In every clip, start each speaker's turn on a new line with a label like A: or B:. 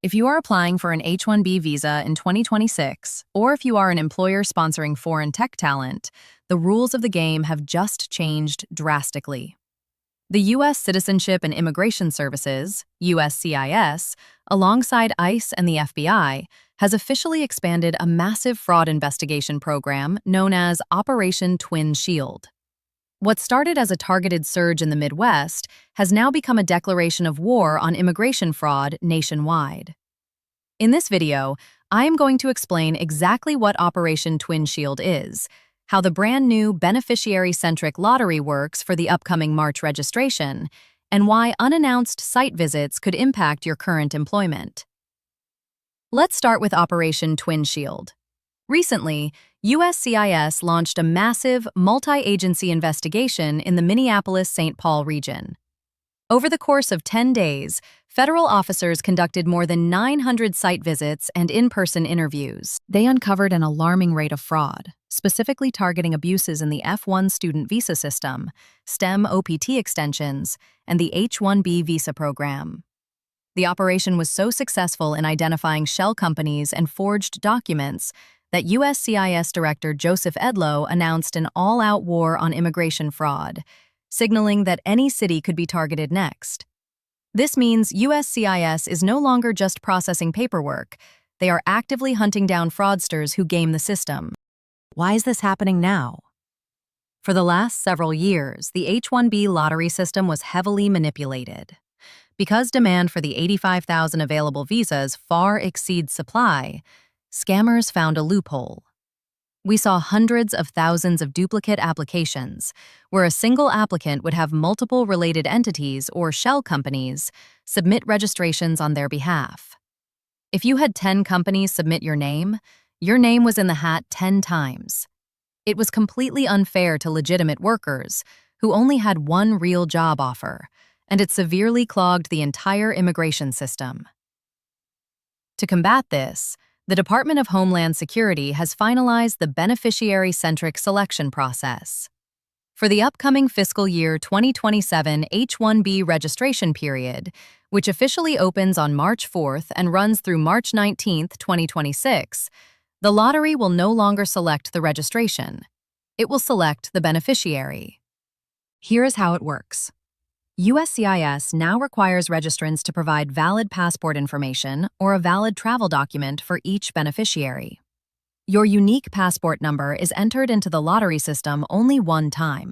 A: If you are applying for an H-1B visa in 2026, or if you are an employer sponsoring foreign tech talent, the rules of the game have just changed drastically. The U.S. Citizenship and Immigration Services, USCIS, alongside ICE and the FBI, has officially expanded a massive fraud investigation program known as Operation Twin Shield. What started as a targeted surge in the Midwest has now become a declaration of war on immigration fraud nationwide. In this video, I am going to explain exactly what Operation Twin Shield is, how the brand new Beneficiary-Centric Lottery works for the upcoming March registration, and why unannounced site visits could impact your current employment. Let's start with Operation Twin Shield. Recently, USCIS launched a massive, multi-agency investigation in the Minneapolis-St. Paul region. Over the course of 10 days, federal officers conducted more than 900 site visits and in-person interviews. They uncovered an alarming rate of fraud, specifically targeting abuses in the F-1 student visa system, STEM OPT extensions, and the H-1B visa program. The operation was so successful in identifying shell companies and forged documents that USCIS Director Joseph Edlow announced an all-out war on immigration fraud, signaling that any city could be targeted next. This means USCIS is no longer just processing paperwork. They are actively hunting down fraudsters who game the system. Why is this happening now? For the last several years, the H-1B lottery system was heavily manipulated. Because demand for the 85,000 available visas far exceeds supply, scammers found a loophole. We saw hundreds of thousands of duplicate applications, where a single applicant would have multiple related entities or shell companies submit registrations on their behalf. If you had 10 companies submit your name was in the hat 10 times. It was completely unfair to legitimate workers who only had one real job offer, and it severely clogged the entire immigration system. To combat this, the Department of Homeland Security has finalized the beneficiary-centric selection process. For the upcoming fiscal year 2027 H-1B registration period, which officially opens on March 4th and runs through March 19, 2026, the lottery will no longer select the registration. It will select the beneficiary. Here is how it works. USCIS now requires registrants to provide valid passport information or a valid travel document for each beneficiary. Your unique passport number is entered into the lottery system only one time.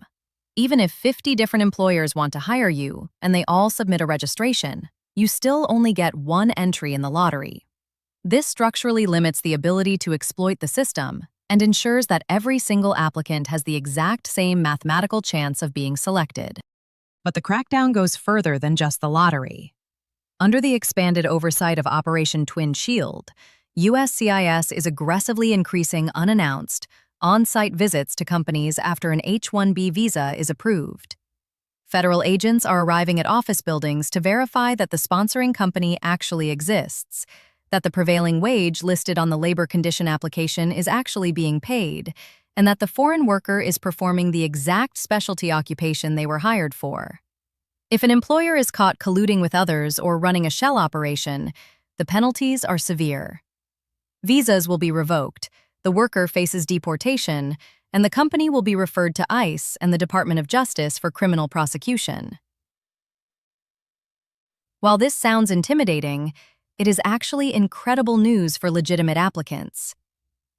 A: Even if 50 different employers want to hire you and they all submit a registration, you still only get one entry in the lottery. This structurally limits the ability to exploit the system and ensures that every single applicant has the exact same mathematical chance of being selected. But the crackdown goes further than just the lottery. Under the expanded oversight of Operation Twin Shield, USCIS is aggressively increasing unannounced, on-site visits to companies after an H-1B visa is approved. Federal agents are arriving at office buildings to verify that the sponsoring company actually exists, that the prevailing wage listed on the labor condition application is actually being paid, and that the foreign worker is performing the exact specialty occupation they were hired for. If an employer is caught colluding with others or running a shell operation, the penalties are severe. Visas will be revoked, the worker faces deportation, and the company will be referred to ICE and the Department of Justice for criminal prosecution. While this sounds intimidating, it is actually incredible news for legitimate applicants.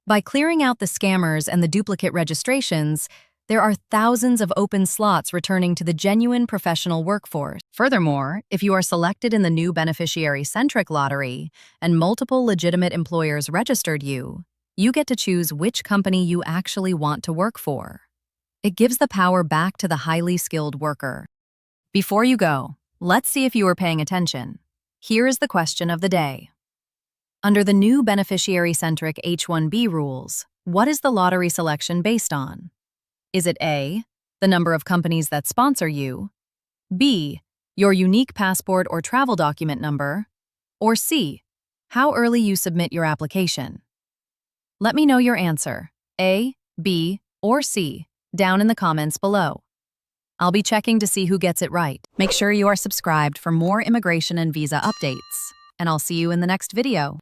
A: By clearing out the scammers and the duplicate registrations, there are thousands of open slots returning to the genuine professional workforce. Furthermore, if you are selected in the new Beneficiary-Centric Lottery and multiple legitimate employers registered you get to choose which company you actually want to work for. It gives the power back to the highly skilled worker. Before you go, let's see if you are paying attention. Here is the question of the day. Under the new beneficiary-centric H-1B rules, what is the lottery selection based on? Is it A, the number of companies that sponsor you, B, your unique passport or travel document number, or C, how early you submit your application? Let me know your answer, A, B, or C, down in the comments below. I'll be checking to see who gets it right. Make sure you are subscribed for more immigration and visa updates. and I'll see you in the next video.